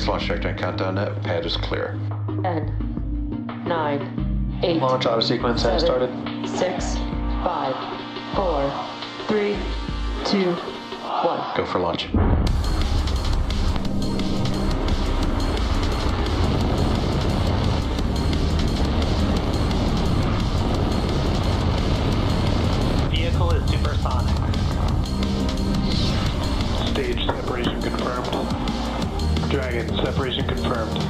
SpaceX launch trajectory and countdown net. Pad is clear. 10, 9, 8. Launch auto sequence has started. 6, 5, 4, 3, 2, 1. Go for launch. Vehicle is supersonic. Stage separation confirmed. Dragon, separation confirmed.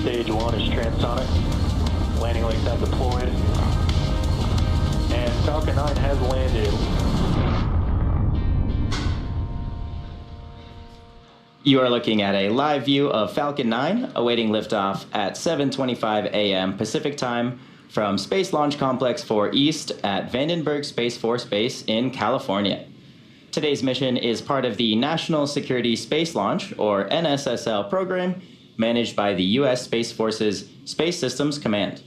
Stage 1 is transonic. Landing legs have deployed. And Falcon 9 has landed. You are looking at a live view of Falcon 9 awaiting liftoff at 7:25 a.m. Pacific Time from Space Launch Complex 4 East at Vandenberg Space Force Base in California. Today's mission is part of the National Security Space Launch, or NSSL program, managed by the U.S. Space Force's Space Systems Command.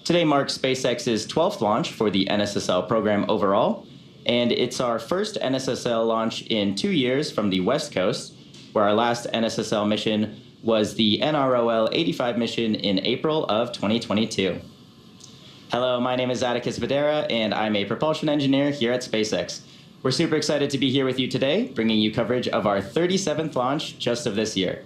Today marks SpaceX's 12th launch for the NSSL program overall, and it's our first NSSL launch in 2 years from the West Coast, where our last NSSL mission was the NROL 85 mission in April of 2022. Hello, my name is Atticus Videra, and I'm a propulsion engineer here at SpaceX. We're super excited to be here with you today, bringing you coverage of our 37th launch just of this year.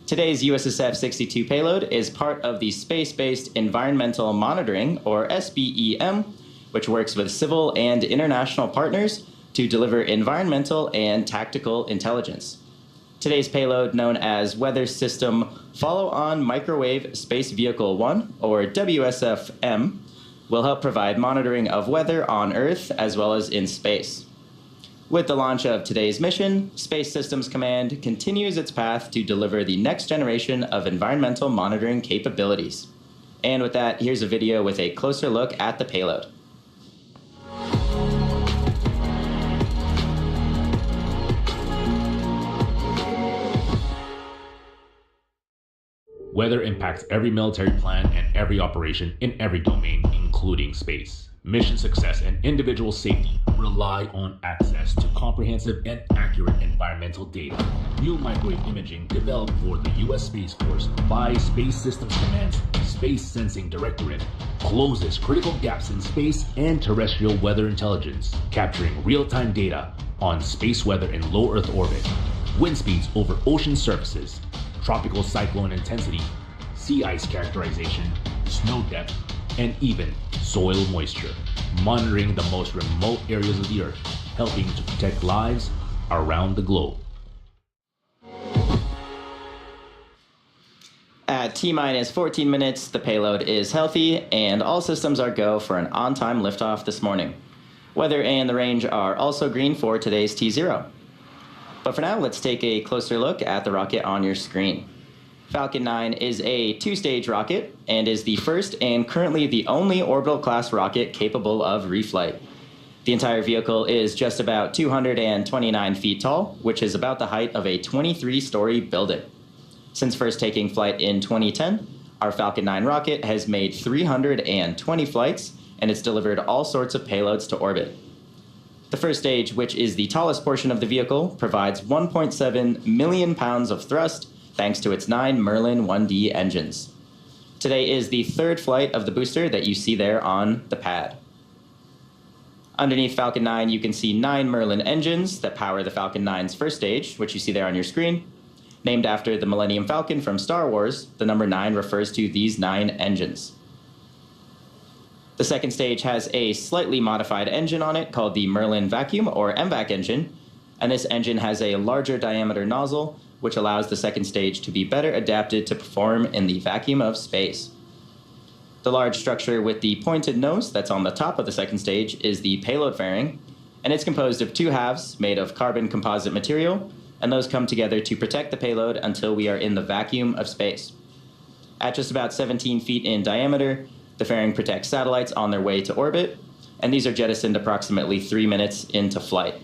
Today's USSF-62 payload is part of the Space-Based Environmental Monitoring, or SBEM, which works with civil and international partners to deliver environmental and tactical intelligence. Today's payload, known as Weather System Follow-on Microwave Space Vehicle 1, or WSF-M, will help provide monitoring of weather on Earth as well as in space. With the launch of today's mission, Space Systems Command continues its path to deliver the next generation of environmental monitoring capabilities. And with that, here's a video with a closer look at the payload. Weather impacts every military plan and every operation in every domain, including space. Mission success and individual safety rely on access to comprehensive and accurate environmental data. New microwave imaging developed for the U.S. Space Force by Space Systems Command's Space Sensing Directorate closes critical gaps in space and terrestrial weather intelligence, capturing real-time data on space weather in low Earth orbit, wind speeds over ocean surfaces, tropical cyclone intensity, sea ice characterization, snow depth, and even soil moisture, monitoring the most remote areas of the Earth, helping to protect lives around the globe. At T-minus 14 minutes, the payload is healthy, and all systems are go for an on-time liftoff this morning. Weather and the range are also green for today's T0. But for now, let's take a closer look at the rocket on your screen. Falcon 9 is a two-stage rocket and is the first and currently the only orbital-class rocket capable of reflight. The entire vehicle is just about 229 feet tall, which is about the height of a 23-story building. Since first taking flight in 2010, our Falcon 9 rocket has made 320 flights, and it's delivered all sorts of payloads to orbit. The first stage, which is the tallest portion of the vehicle, provides 1.7 million pounds of thrust thanks to its 9 Merlin 1D engines. Today is the third flight of the booster that you see there on the pad. Underneath Falcon 9, you can see 9 Merlin engines that power the Falcon 9's first stage, which you see there on your screen. Named after the Millennium Falcon from Star Wars, the number 9 refers to these 9 engines. The second stage has a slightly modified engine on it called the Merlin Vacuum, or MVAC engine, and this engine has a larger diameter nozzle, which allows the second stage to be better adapted to perform in the vacuum of space. The large structure with the pointed nose that's on the top of the second stage is the payload fairing, and it's composed of 2 halves made of carbon composite material, and those come together to protect the payload until we are in the vacuum of space. At just about 17 feet in diameter, the fairing protects satellites on their way to orbit, and these are jettisoned approximately 3 minutes into flight.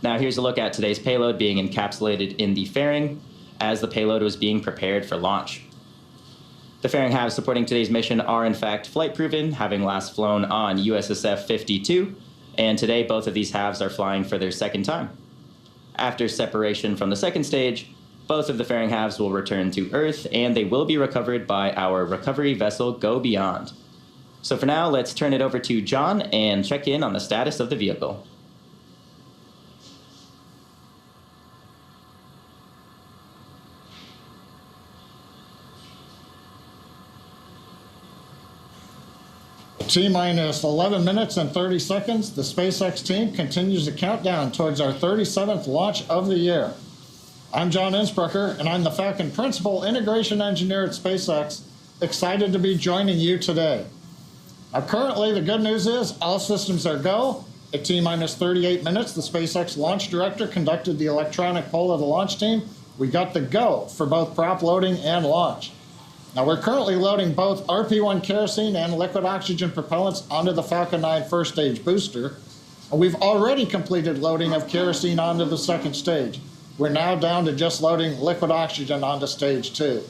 Now here's a look at today's payload being encapsulated in the fairing as the payload was being prepared for launch. The fairing halves supporting today's mission are in fact flight proven, having last flown on USSF-62, and today both of these halves are flying for their second time. After separation from the second stage, both of the fairing halves will return to Earth, and they will be recovered by our recovery vessel Go Beyond. So for now, let's turn it over to John and check in on the status of the vehicle. T-minus 11 minutes and 30 seconds, the SpaceX team continues to count down towards our 37th launch of the year. I'm John Innsbrucker, and I'm the Falcon Principal Integration Engineer at SpaceX, excited to be joining you today. Now, currently, the good news is all systems are go. At T-minus 38 minutes, the SpaceX launch director conducted the electronic poll of the launch team. We got the go for both prop loading and launch. Now, we're currently loading both RP-1 kerosene and liquid oxygen propellants onto the Falcon 9 first stage booster. And we've already completed loading of kerosene onto the second stage. We're now down to just loading liquid oxygen onto stage 2.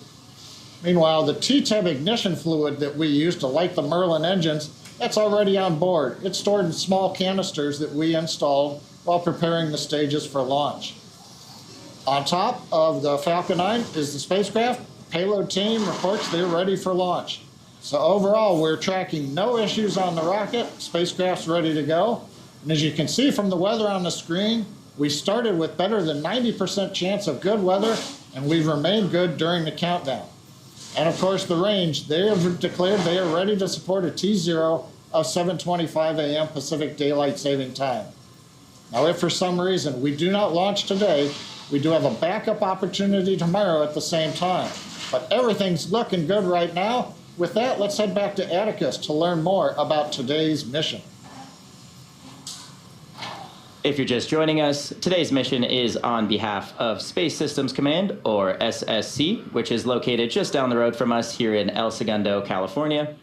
Meanwhile, the T-TEB ignition fluid that we use to light the Merlin engines, that's already on board. It's stored in small canisters that we installed while preparing the stages for launch. On top of the Falcon 9 is the spacecraft. Payload team reports they're ready for launch. So overall, we're tracking no issues on the rocket. Spacecraft's ready to go. And as you can see from the weather on the screen, we started with better than 90% chance of good weather, and we've remained good during the countdown. And of course, the range, they have declared they are ready to support a T0 of 7:25 a.m. Pacific Daylight Saving Time. Now, if for some reason we do not launch today, we do have a backup opportunity tomorrow at the same time. But everything's looking good right now. With that, let's head back to Atticus to learn more about today's mission. If you're just joining us, today's mission is on behalf of Space Systems Command, or SSC, which is located just down the road from us here in El Segundo, California.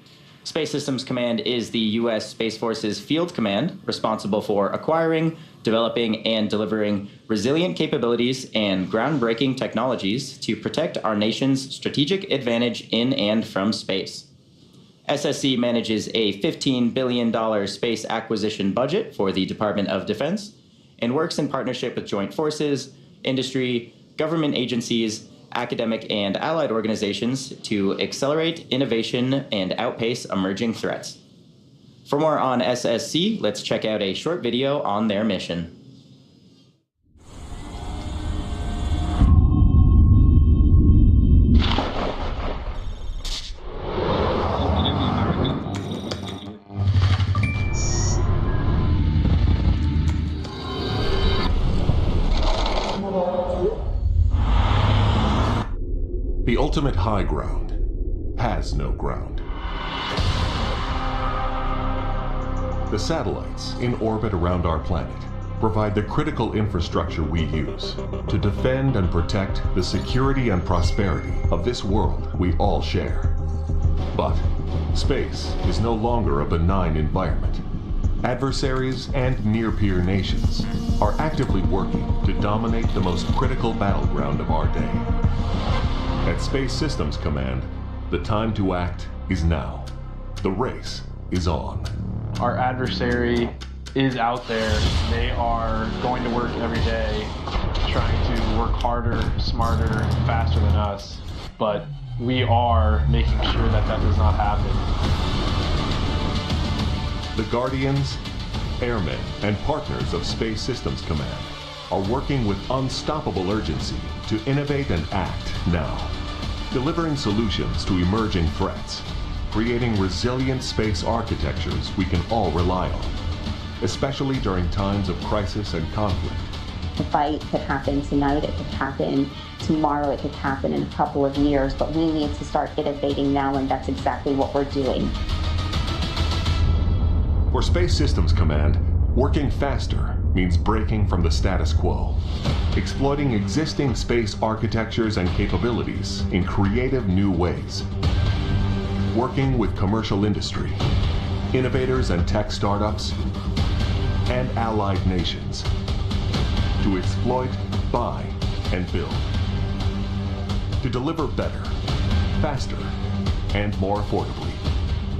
Space Systems Command is the U.S. Space Force's field command, responsible for acquiring, developing, and delivering resilient capabilities and groundbreaking technologies to protect our nation's strategic advantage in and from space. SSC manages a $15 billion space acquisition budget for the Department of Defense and works in partnership with joint forces, industry, government agencies, academic and allied organizations to accelerate innovation and outpace emerging threats. For more on SSC, let's check out a short video on their mission. The ultimate high ground has no ground. The satellites in orbit around our planet provide the critical infrastructure we use to defend and protect the security and prosperity of this world we all share. But space is no longer a benign environment. Adversaries and near-peer nations are actively working to dominate the most critical battleground of our day. At Space Systems Command, the time to act is now. The race is on. Our adversary is out there. They are going to work every day, trying to work harder, smarter, faster than us. But we are making sure that that does not happen. The Guardians, airmen, and partners of Space Systems Command are working with unstoppable urgency to innovate and act now, delivering solutions to emerging threats, creating resilient space architectures we can all rely on, especially during times of crisis and conflict. The fight could happen tonight, it could happen tomorrow, it could happen in a couple of years, but we need to start innovating now, and that's exactly what we're doing. For Space Systems Command, working faster means breaking from the status quo, exploiting existing space architectures and capabilities in creative new ways, working with commercial industry, innovators and tech startups, and allied nations to exploit, buy, and build, to deliver better, faster, and more affordably.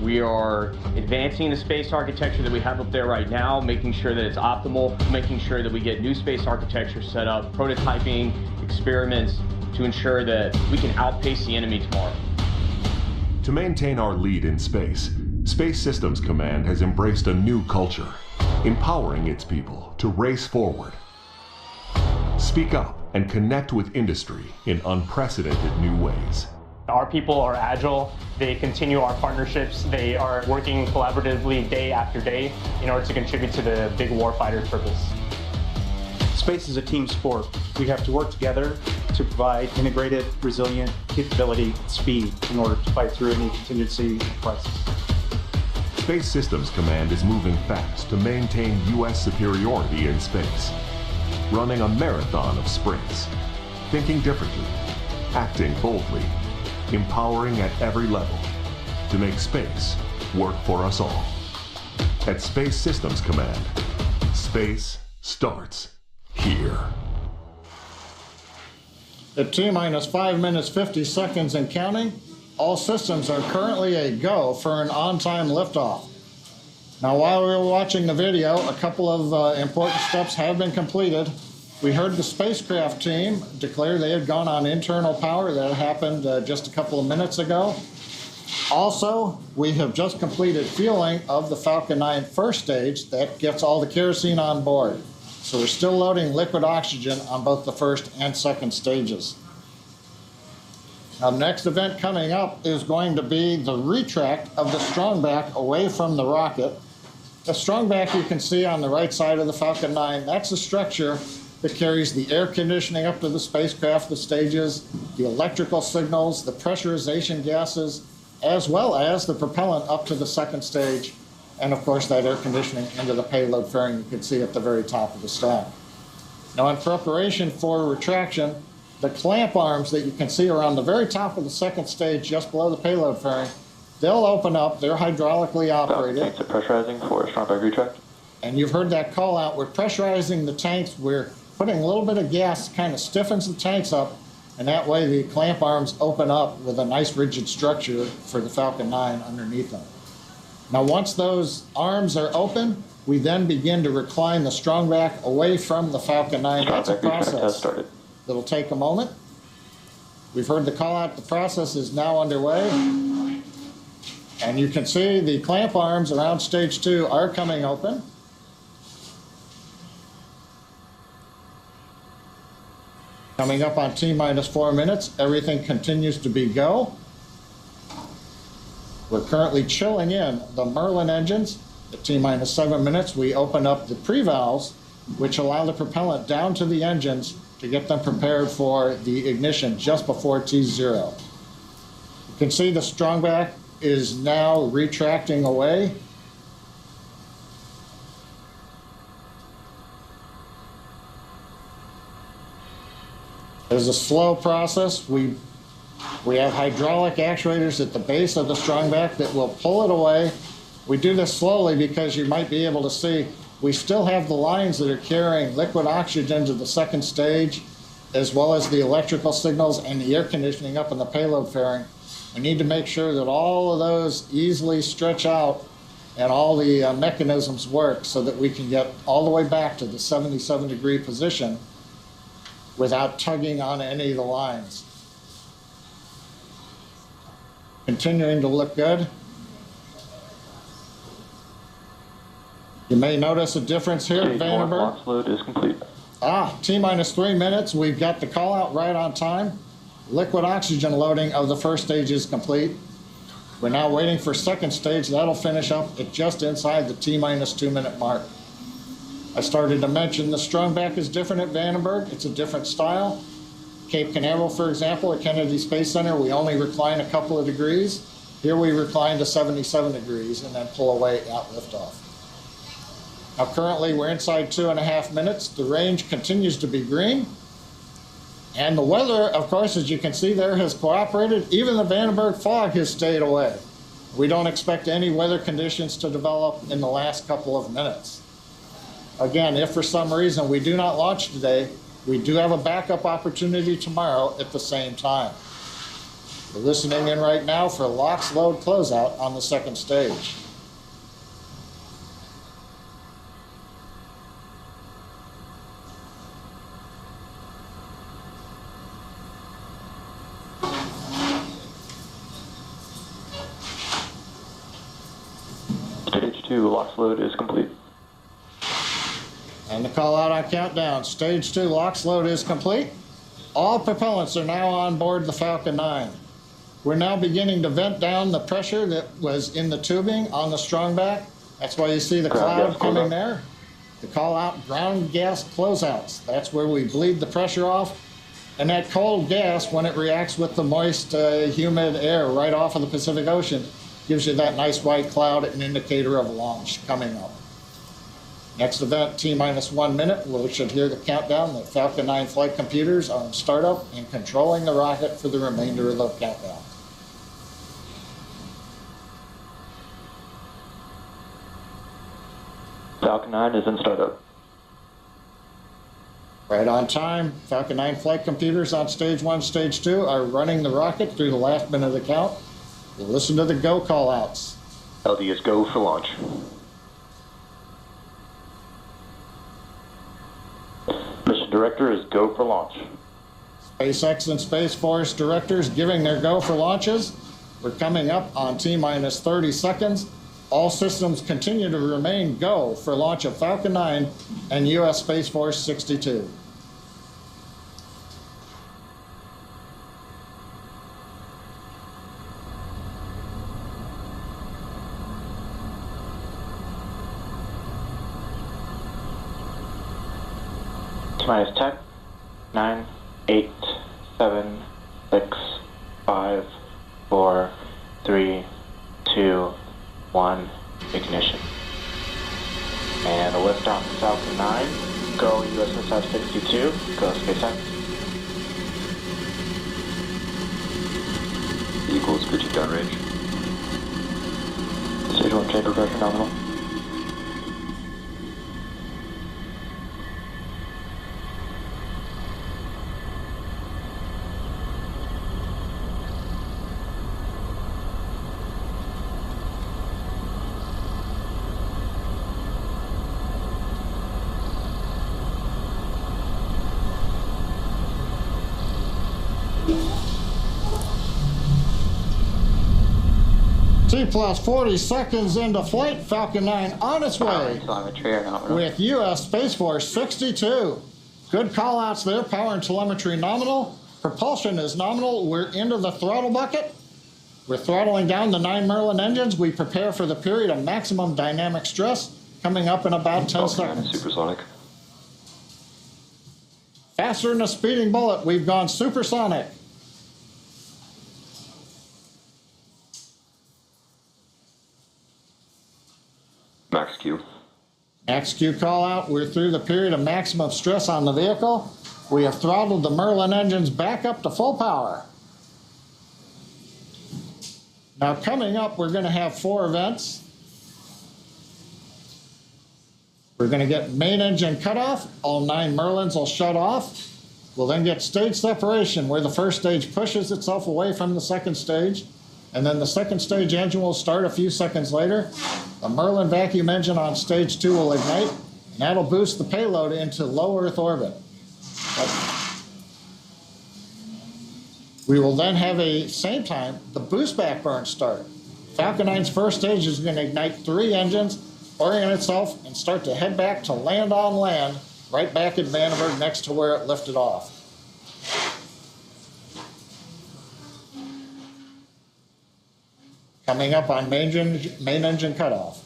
We are advancing the space architecture that we have up there right now, making sure that it's optimal, making sure that we get new space architecture set up, prototyping, experiments, to ensure that we can outpace the enemy tomorrow. To maintain our lead in space, Space Systems Command has embraced a new culture, empowering its people to race forward. Speak up and connect with industry in unprecedented new ways. Our people are agile, they continue our partnerships, they are working collaboratively day after day in order to contribute to the big warfighter's purpose. Space is a team sport. We have to work together to provide integrated, resilient capability and speed in order to fight through any contingency crisis. Space Systems Command is moving fast to maintain U.S. superiority in space, running a marathon of sprints, thinking differently, acting boldly, empowering at every level to make space work for us all. At Space Systems Command, space starts here. At T-minus 5 minutes 50 seconds and counting, all systems are currently a go for an on-time liftoff. Now, while we were watching the video, a couple of important steps have been completed. We heard the spacecraft team declare they had gone on internal power. That happened just a couple of minutes ago. Also, we have just completed fueling of the Falcon 9 first stage. That gets all the kerosene on board. So we're still loading liquid oxygen on both the first and second stages. Now, the next event coming up is going to be the retract of the strongback away from the rocket. The strongback you can see on the right side of the Falcon 9, that's the structure that carries the air conditioning up to the spacecraft, the stages, the electrical signals, the pressurization gases, as well as the propellant up to the second stage, and of course that air conditioning into the payload fairing you can see at the very top of the stack. Now, in preparation for retraction, the clamp arms that you can see are on the very top of the second stage just below the payload fairing. They'll open up, they're hydraulically operated. Tanks are pressurizing for strongback retract. And you've heard that call out. We're pressurizing the tanks. We're putting a little bit of gas, kind of stiffens the tanks up, and that way the clamp arms open up with a nice rigid structure for the Falcon 9 underneath them. Now, once those arms are open, we then begin to recline the strongback away from the Falcon 9. That's a process. It'll take a moment. We've heard the call out. The process is now underway. And you can see the clamp arms around stage 2 are coming open. Coming up on T-minus 4 minutes, everything continues to be go. We're currently chilling in the Merlin engines. At T-minus 7 minutes, we open up the pre-valves, which allow the propellant down to the engines to get them prepared for the ignition just before T0. You can see the strongback is now retracting away. It's a slow process. We have hydraulic actuators at the base of the strongback that will pull it away. We do this slowly because you might be able to see we still have the lines that are carrying liquid oxygen to the second stage, as well as the electrical signals and the air conditioning up in the payload fairing. We need to make sure that all of those easily stretch out and all the mechanisms work so that we can get all the way back to the 77-degree position without tugging on any of the lines. Continuing to look good. You may notice a difference here at Vandenberg. Launch load is complete. T-minus 3 minutes. We've got the call out right on time. Liquid oxygen loading of the first stage is complete. We're now waiting for second stage. That'll finish up at just inside the T-minus 2 minute mark. I started to mention the strongback is different at Vandenberg. It's a different style. Cape Canaveral, for example, at Kennedy Space Center, we only recline a couple of degrees. Here we recline to 77 degrees and then pull away at liftoff. Now currently we're inside 2.5 minutes. The range continues to be green. And the weather, of course, as you can see there, has cooperated. Even the Vandenberg fog has stayed away. We don't expect any weather conditions to develop in the last couple of minutes. Again, if for some reason we do not launch today, we do have a backup opportunity tomorrow at the same time. We're listening in right now for LOX load closeout on the second stage. Stage 2 LOX load is complete. And the call out on countdown. Stage 2 LOX load is complete. All propellants are now on board the Falcon 9. We're now beginning to vent down the pressure that was in the tubing on the strongback. That's why you see the cloud coming there. The call out ground gas closeouts. That's where we bleed the pressure off. And that cold gas, when it reacts with the moist, humid air right off of the Pacific Ocean, gives you that nice white cloud, an indicator of launch coming up. Next event, T-minus 1 minute. We should hear the countdown. The Falcon 9 flight computers are in startup and controlling the rocket for the remainder of the countdown. Falcon 9 is in startup. Right on time. Falcon 9 flight computers on stage 1, stage 2 are running the rocket through the last minute of the count. We'll listen to the go call outs. LD is go for launch. Mission director is go for launch. SpaceX and Space Force directors giving their go for launches. We're coming up on T-minus 30 seconds. All systems continue to remain go for launch of Falcon 9 and US Space Force 62. Minus 10, 9, 8, 7, 6, 5, 4, 3, 2, 1, ignition. And a lift off of Falcon 9, go USSF-62, go SpaceX. Equals pitching downrange. Stage 1 chamber pressure nominal. T plus 40 seconds into flight, Falcon 9 on its way with US Space Force 62. Good call outs there, power and telemetry nominal. Propulsion is nominal, we're into the throttle bucket. We're throttling down the 9 Merlin engines. We prepare for the period of maximum dynamic stress coming up in about 10 seconds. Supersonic. Faster than a speeding bullet, we've gone supersonic. Max Q. Max Q call out. We're through the period of maximum stress on the vehicle. We have throttled the Merlin engines back up to full power. Now coming up, we're going to have 4 events. We're going to get main engine cutoff. All 9 Merlins will shut off. We'll then get stage separation, where the first stage pushes itself away from the second stage. And then the second stage engine will start a few seconds later. The Merlin vacuum engine on stage 2 will ignite, and that'll boost the payload into low Earth orbit. We will then have same time, the boost back burn start. Falcon 9's first stage is going to ignite 3 engines, orient itself, and start to head back to land on land, right back at Vandenberg next to where it lifted off. Coming up on main engine cutoff.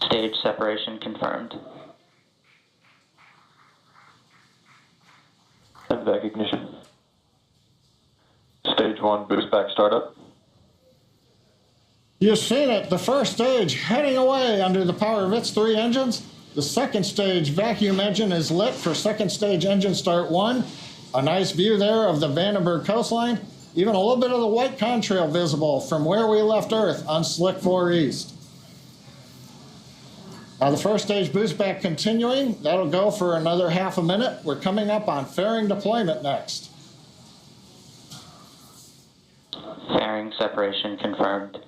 Stage separation confirmed. And back ignition. Stage 1 boost back startup. You've seen it, the first stage heading away under the power of its 3 engines. The second stage vacuum engine is lit for second stage engine start 1. A nice view there of the Vandenberg coastline. Even a little bit of the white contrail visible from where we left Earth on Slick 4 East. Now the first stage boost back continuing. That'll go for another half a minute. We're coming up on fairing deployment next. Fairing separation confirmed.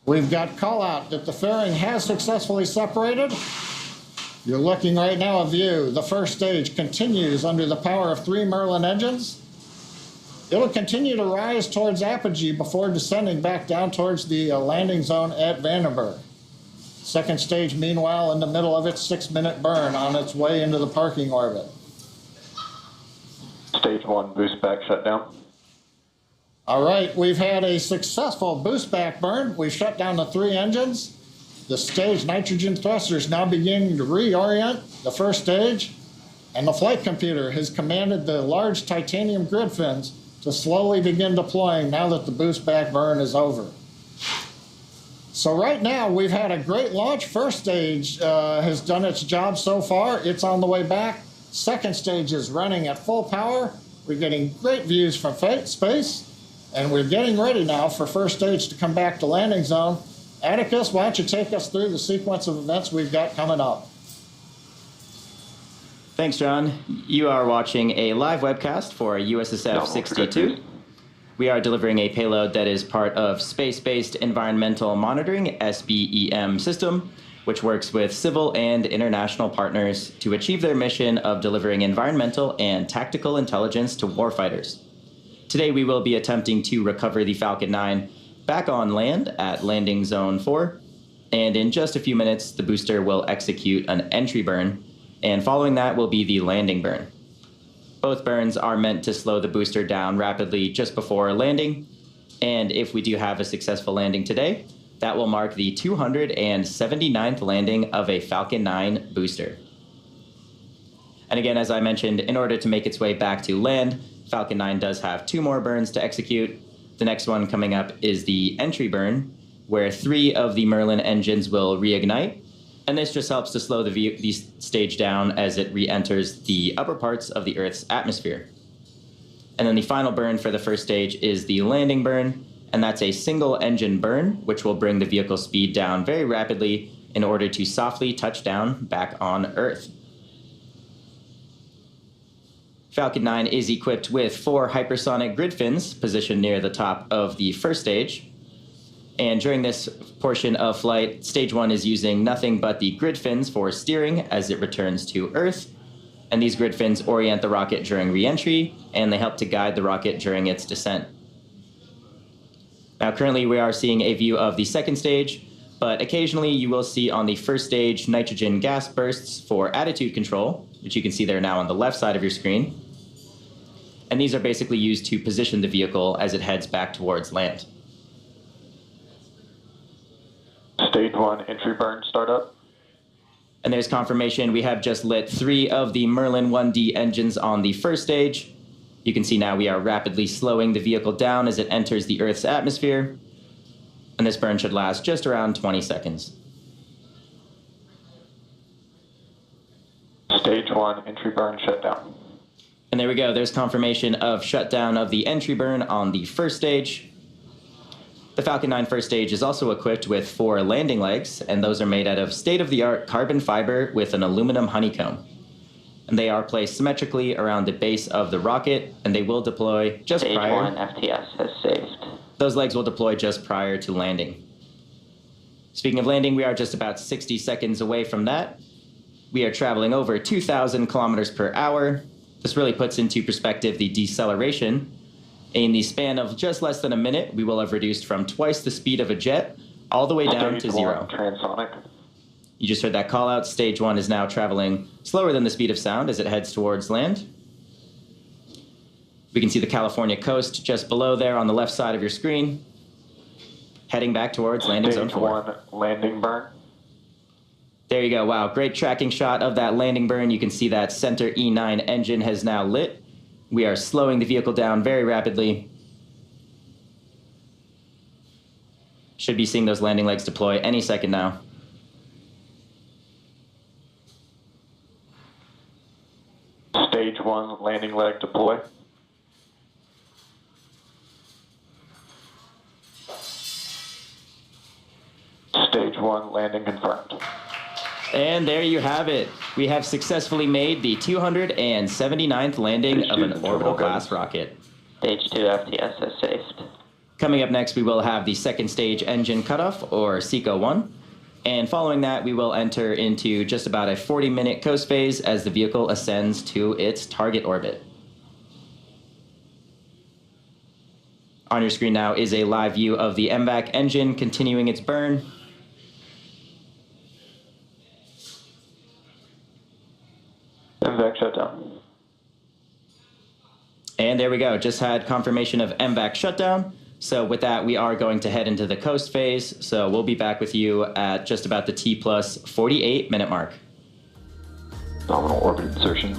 We've got call out that the fairing has successfully separated. You're looking right now at view. The first stage continues under the power of 3 Merlin engines. It'll continue to rise towards apogee before descending back down towards the landing zone at Vandenberg. Second stage, meanwhile, in the middle of its 6-minute burn on its way into the parking orbit. Stage 1 boost back shutdown. All right, we've had a successful boost back burn. We've shut down the 3 engines. The stage nitrogen thrusters now beginning to reorient the first stage, and the flight computer has commanded the large titanium grid fins to slowly begin deploying now that the boost back burn is over. So right now we've had a great launch. First stage has done its job so far. It's on the way back. Second stage is running at full power. We're getting great views from space, and we're getting ready now for first stage to come back to landing zone. Atticus, why don't you take us through the sequence of events we've got coming up? Thanks, John. You are watching a live webcast for USSF-62. We are delivering a payload that is part of Space-Based Environmental Monitoring, SBEM system, which works with civil and international partners to achieve their mission of delivering environmental and tactical intelligence to warfighters. Today, we will be attempting to recover the Falcon 9 back on land at Landing Zone 4, and in just a few minutes, the booster will execute an entry burn, and following that will be the landing burn. Both burns are meant to slow the booster down rapidly just before landing, and if we do have a successful landing today, that will mark the 279th landing of a Falcon 9 booster. And again, as I mentioned, in order to make its way back to land, Falcon 9 does have 2 more burns to execute. The next one coming up is the entry burn, where 3 of the Merlin engines will reignite, and this just helps to slow the stage down as it re-enters the upper parts of the Earth's atmosphere. And then the final burn for the first stage is the landing burn, and that's a single engine burn, which will bring the vehicle speed down very rapidly in order to softly touch down back on Earth. Falcon 9 is equipped with 4 hypersonic grid fins positioned near the top of the first stage. And during this portion of flight, stage 1 is using nothing but the grid fins for steering as it returns to Earth. And these grid fins orient the rocket during re-entry, and they help to guide the rocket during its descent. Now, currently we are seeing a view of the second stage, but occasionally you will see on the first stage nitrogen gas bursts for attitude control, which you can see there now on the left side of your screen. And these are basically used to position the vehicle as it heads back towards land. Stage 1 entry burn startup. And there's confirmation. We have just lit 3 of the Merlin 1D engines on the first stage. You can see now we are rapidly slowing the vehicle down as it enters the Earth's atmosphere. And this burn should last just around 20 seconds. Stage 1 entry burn shutdown. And there we go. There's confirmation of shutdown of the entry burn on the first stage. The Falcon 9 first stage is also equipped with 4 landing legs, and those are made out of state-of-the-art carbon fiber with an aluminum honeycomb. And they are placed symmetrically around the base of the rocket, and they will deploy just Stage prior. 1 FTS has saved. Those legs will deploy just prior to landing. Speaking of landing, we are just about 60 seconds away from that. We are traveling over 2,000 kilometers per hour. This really puts into perspective the deceleration. In the span of just less than a minute, we will have reduced from twice the speed of a jet all the way down to 0. Transonic. You just heard that call out. Stage 1 is now traveling slower than the speed of sound as it heads towards land. We can see the California coast just below there on the left side of your screen, heading back towards landing zone 4. Stage 1 landing burn. There you go. Wow, great tracking shot of that landing burn. You can see that center E9 engine has now lit. We are slowing the vehicle down very rapidly. Should be seeing those landing legs deploy any second now. Stage 1 landing leg deploy. Stage 1 landing confirmed. And there you have it. We have successfully made the 279th landing of an orbital class rocket. Stage 2 FTS has saved. Coming up next, we will have the second stage engine cutoff, or SECO-1. And following that, we will enter into just about a 40-minute coast phase as the vehicle ascends to its target orbit. On your screen now is a live view of the MVAC engine continuing its burn. MVAC shutdown. And there we go, just had confirmation of MVAC shutdown. So with that, we are going to head into the coast phase. So we'll be back with you at just about the T plus 48 minute mark. Nominal orbit insertion.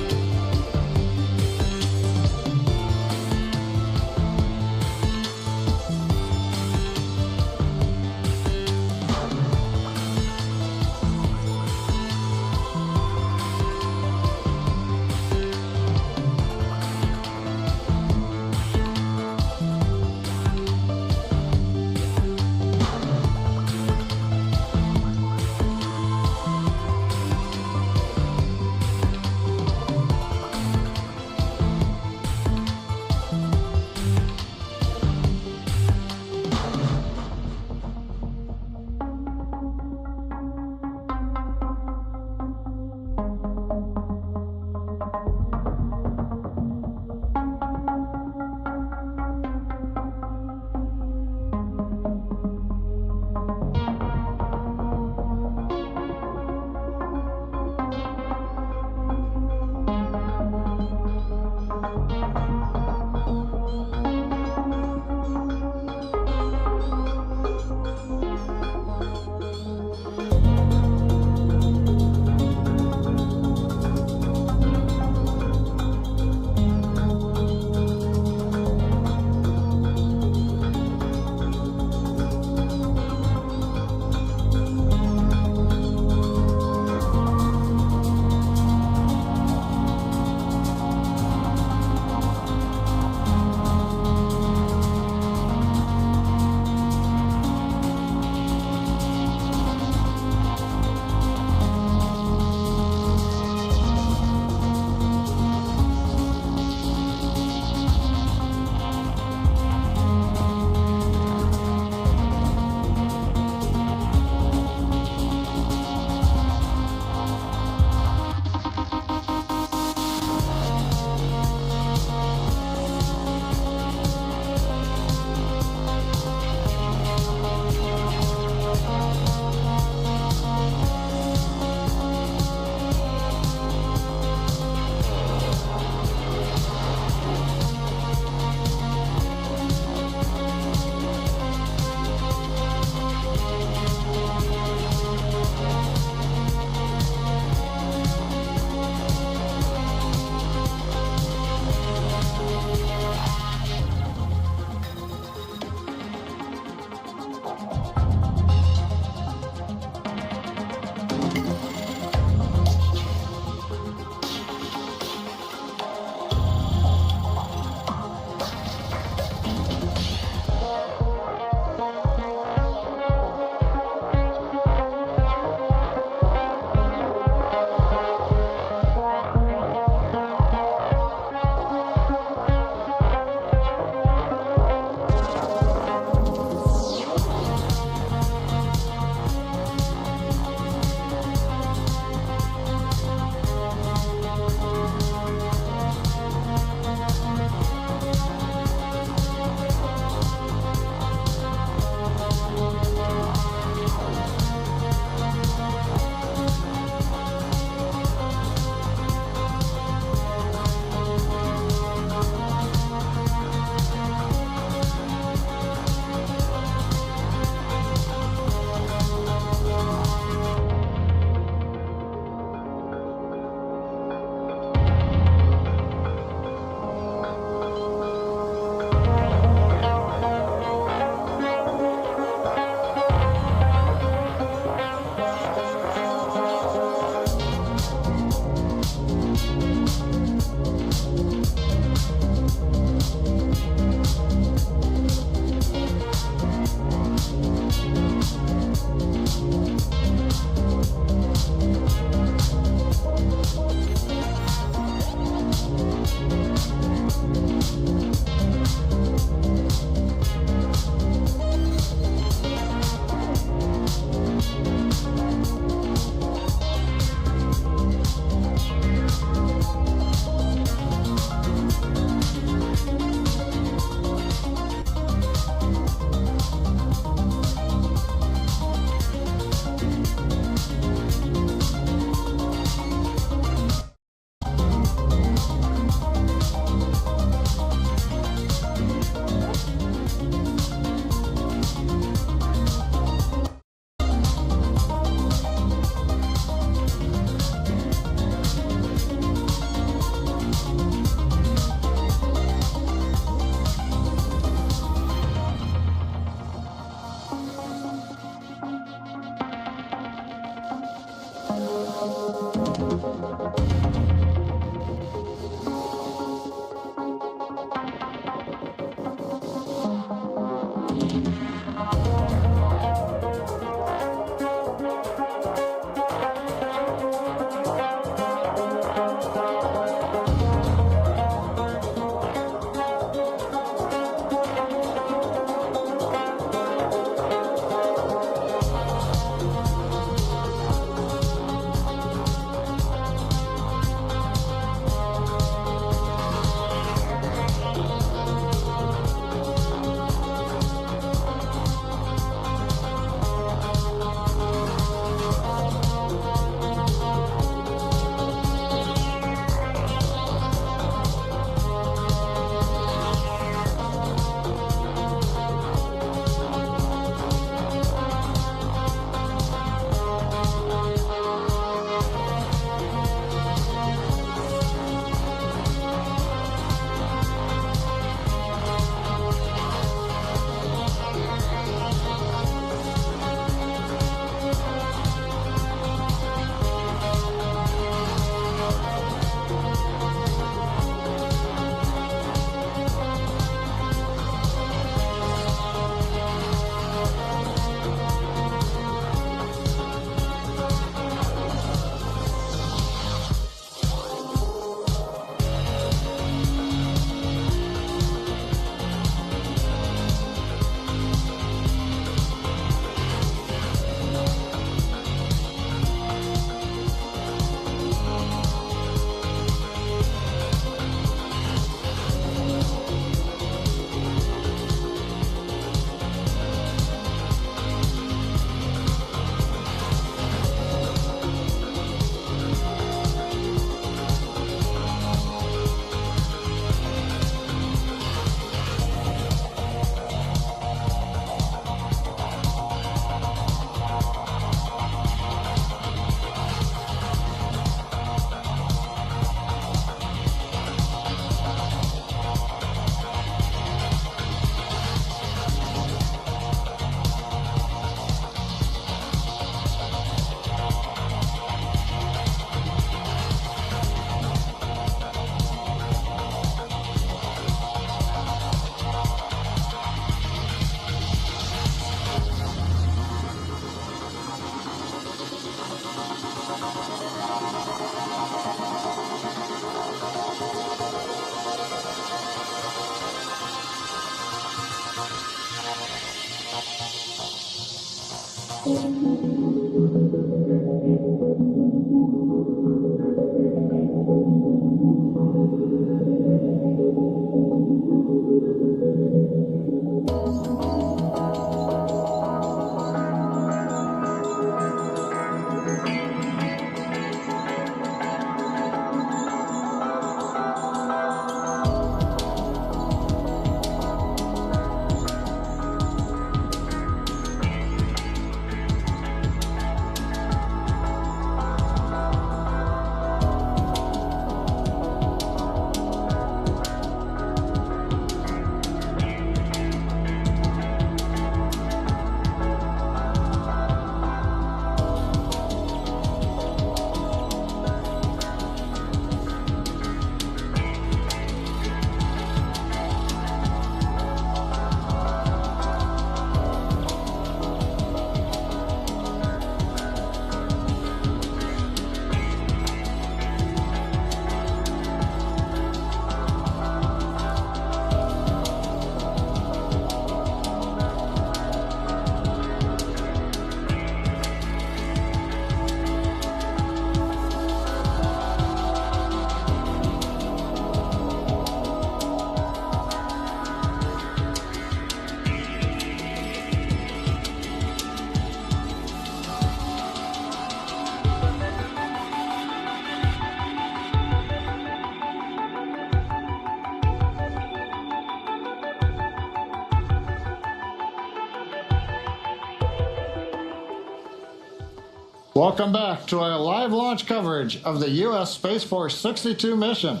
Welcome back to our live launch coverage of the U.S. Space Force 62 mission.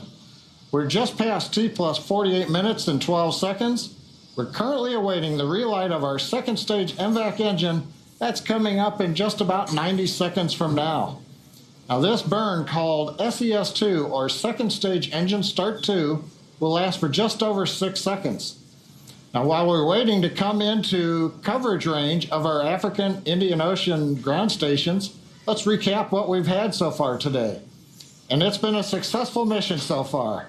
We're just past T plus 48 minutes and 12 seconds. We're currently awaiting the relight of our second stage MVAC engine. That's coming up in just about 90 seconds from now. Now this burn, called SES2, or Second Stage Engine Start 2, will last for just over 6 seconds. Now while we're waiting to come into coverage range of our African Indian Ocean ground stations, let's recap what we've had so far today. And it's been a successful mission so far.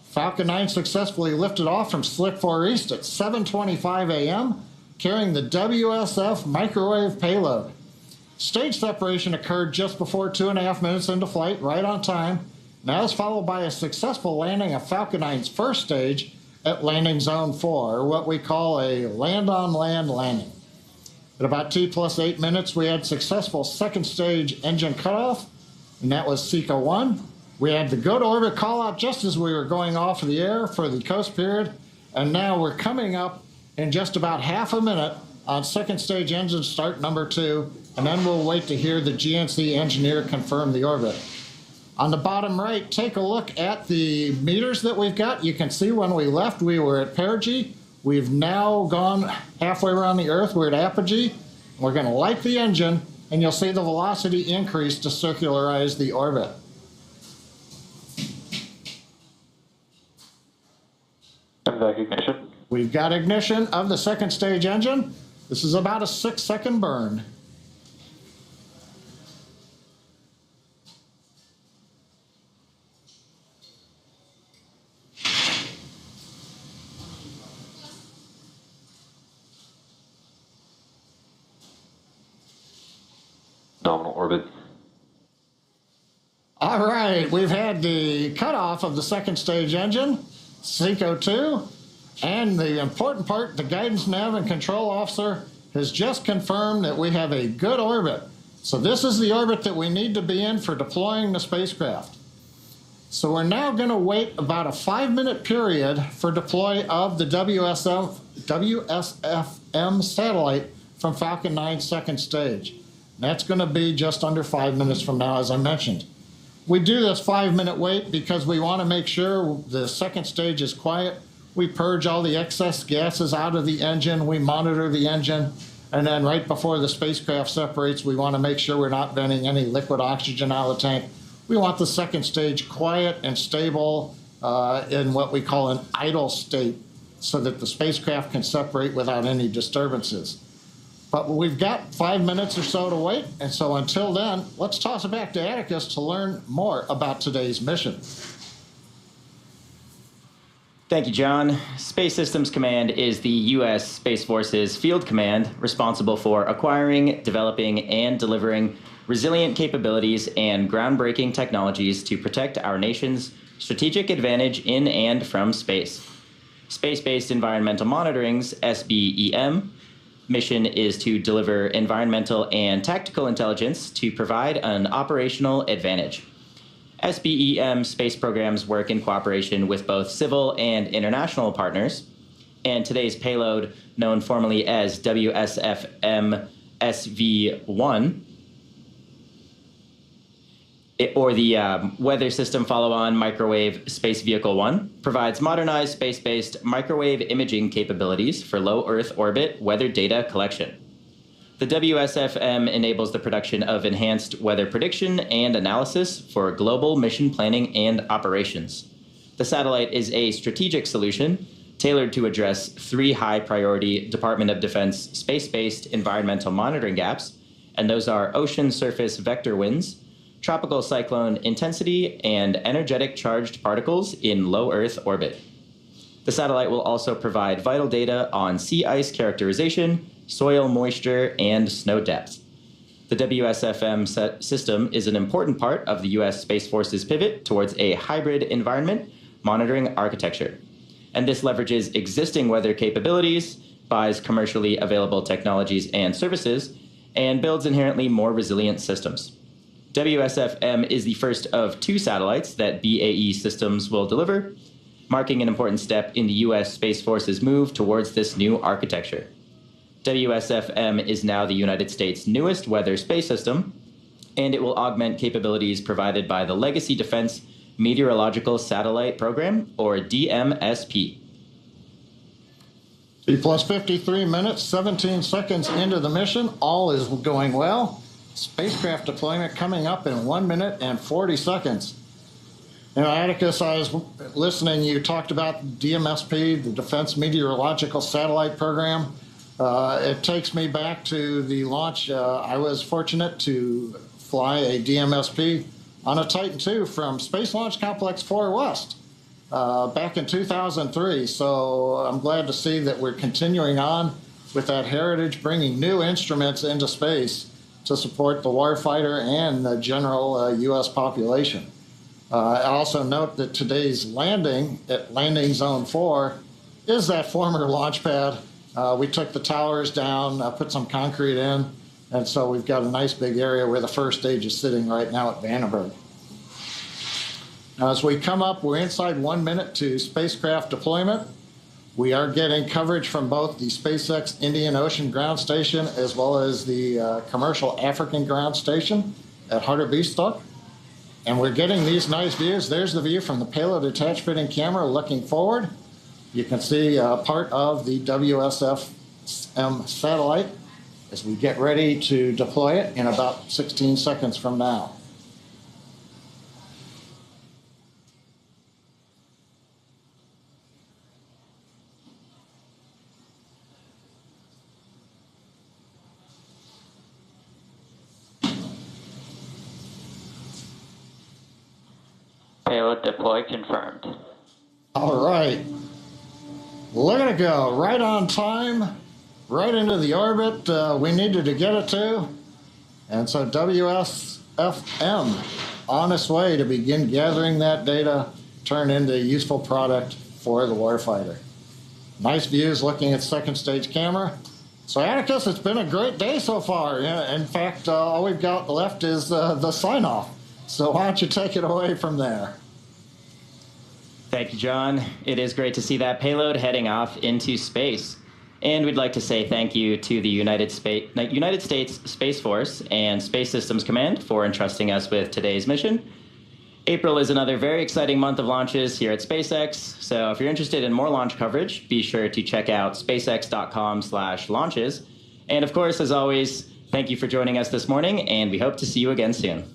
Falcon 9 successfully lifted off from Slick 4 East at 7:25 a.m., carrying the WSF microwave payload. Stage separation occurred just before 2.5 minutes into flight, right on time. That was followed by a successful landing of Falcon 9's first stage at landing zone 4, or what we call a land-on-land landing. At about T plus 8 minutes, we had successful second stage engine cutoff, and that was SECA 1. We had the go to orbit call out just as we were going off of the air for the coast period, and now we're coming up in just about half a minute on second stage engine start number 2, and then we'll wait to hear the GNC engineer confirm the orbit. On the bottom right, take a look at the meters that we've got. You can see when we left, we were at perigee. We've now gone halfway around the Earth. We're at apogee. We're going to light the engine, and you'll see the velocity increase to circularize the orbit. MVAC ignition. We've got ignition of the second stage engine. This is about a 6-second burn. Nominal orbit. All right, we've had the cutoff of the second stage engine, SECO 2, and the important part, the guidance nav and control officer has just confirmed that we have a good orbit. So this is the orbit that we need to be in for deploying the spacecraft. So we're now going to wait about a 5-minute period for deploy of the WSF-M satellite from Falcon 9's second stage. That's going to be just under 5 minutes from now, as I mentioned. We do this 5-minute wait because we want to make sure the second stage is quiet. We purge all the excess gases out of the engine. We monitor the engine. And then right before the spacecraft separates, we want to make sure we're not venting any liquid oxygen out of the tank. We want the second stage quiet and stable in what we call an idle state so that the spacecraft can separate without any disturbances. But we've got 5 minutes or so to wait, and so until then, let's toss it back to Atticus to learn more about today's mission. Thank you, John. Space Systems Command is the U.S. Space Force's field command responsible for acquiring, developing, and delivering resilient capabilities and groundbreaking technologies to protect our nation's strategic advantage in and from space. Space-Based Environmental Monitoring's SBEM mission is to deliver environmental and tactical intelligence to provide an operational advantage. SBEM space programs work in cooperation with both civil and international partners, and today's payload, known formally as WSF-M SV-1, or the Weather System Follow-On Microwave Space Vehicle 1, provides modernized space-based microwave imaging capabilities for low Earth orbit weather data collection. The WSF-M enables the production of enhanced weather prediction and analysis for global mission planning and operations. The satellite is a strategic solution tailored to address 3 high-priority Department of Defense space-based environmental monitoring gaps, and those are ocean surface vector winds, tropical cyclone intensity, and energetic charged particles in low Earth orbit. The satellite will also provide vital data on sea ice characterization, soil moisture, and snow depth. The WSF-M system is an important part of the U.S. Space Force's pivot towards a hybrid environment monitoring architecture. And this leverages existing weather capabilities, buys commercially available technologies and services, and builds inherently more resilient systems. WSF-M is the first of 2 satellites that BAE Systems will deliver, marking an important step in the U.S. Space Force's move towards this new architecture. WSF-M is now the United States' newest weather space system, and it will augment capabilities provided by the Legacy Defense Meteorological Satellite Program, or DMSP. T plus 53 minutes, 17 seconds into the mission. All is going well. Spacecraft deployment coming up in 1 minute and 40 seconds. And Atticus, I was listening, you talked about DMSP, the Defense Meteorological Satellite Program. It takes me back to the launch. I was fortunate to fly a DMSP on a Titan II from Space Launch Complex 4 West back in 2003. So I'm glad to see that we're continuing on with that heritage, bringing new instruments into space to support the warfighter and the general U.S. population. I also note that today's landing at Landing Zone 4 is that former launch pad. We took the towers down, put some concrete in, and so we've got a nice big area where the first stage is sitting right now at Vandenberg. Now, as we come up, we're inside 1 minute to spacecraft deployment. We are getting coverage from both the SpaceX Indian Ocean Ground Station as well as the commercial African Ground Station at Hartebeestok. And we're getting these nice views. There's the view from the payload attached fitting camera looking forward. You can see part of the WSF-M satellite as we get ready to deploy it in about 16 seconds from now. Payload deploy confirmed. All right. Look at it go. Right on time, right into the orbit we needed to get it to. And so WSF-M on its way to begin gathering that data, turn into a useful product for the warfighter. Nice views looking at second stage camera. So Atticus, it's been a great day so far. Yeah, in fact, all we've got left is the sign-off. So why don't you take it away from there? Thank you, John. It is great to see that payload heading off into space. And we'd like to say thank you to the United States Space Force and Space Systems Command for entrusting us with today's mission. April is another very exciting month of launches here at SpaceX. So if you're interested in more launch coverage, be sure to check out spacex.com/launches. And of course, as always, thank you for joining us this morning, and we hope to see you again soon.